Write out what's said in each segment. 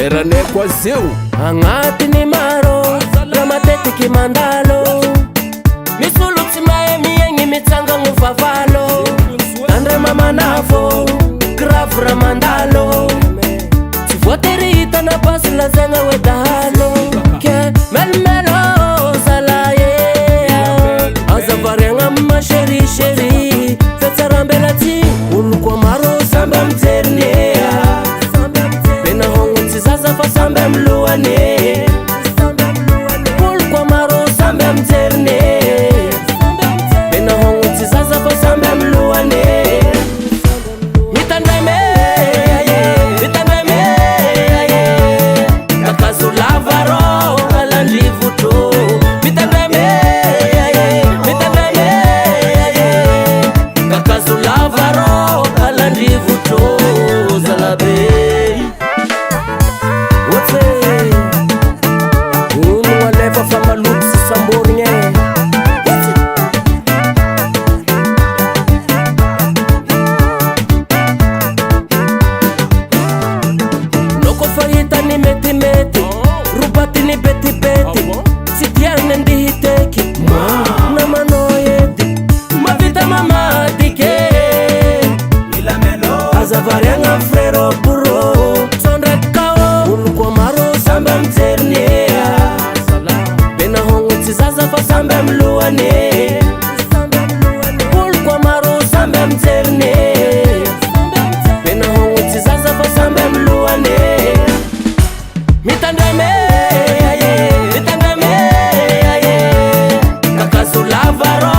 Lerane kwa zeu Angatini maro Ramatetiky mandalo Misulutsy mae miegny mitsanga ngufafalo Tandre mamanafo Grave ramandalo Tsy voatery hitana basy lazagna hoe dahalo Ke melmelo zalaye Azavariagna ma chéri chéri Fetsarambelatsy olo koa maro samby amijerinye Bena hongo tsy zaza fa samby amilohane Olo koa maro samby amijerinye Bena hongo tsy zaza fa samby amilohane Mitandray me Mitandray me Kakazo lava rô alandrivotro Mitandray me Mitandray me Kakazo lava rô alandrivotro Zalabe Uno alefa fa maluco sy samborigny Noko fa hitany metimety Robatiny betibety Tsy tiagny andihy teky Namanao edy Mavita mamadike Azavariagna frero bro Tsondraky kao Olo koa maro samby amijerinye Bena hongo tsy zaza fa samby amilohane Olo koa maro samby amijerinye Bena hongo tsy zaza fa samby amilohane Mitandray me Mitandray me Kakazo lava rô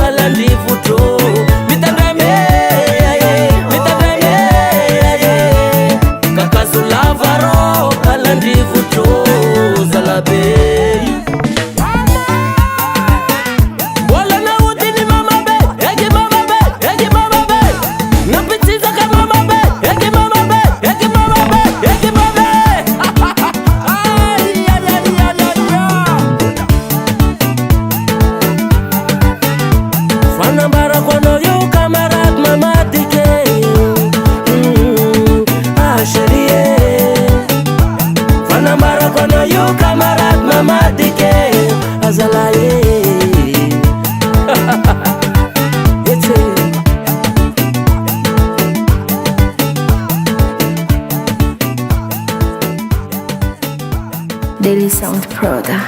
alandrivotro Mitandray me Mitandray me Kakazo lava rô alandrivotro Zalabe Bola na udini mama be Egi mama be Egi mama be Napitiza ka mama be Egi mama be Egi mama be Egi mama be Ay ay ay ay ay Fanambara kono yo camarade mama dike Ah chérie Fanambara kono yo camarade mama dike Azalaye Daily Sound Proda.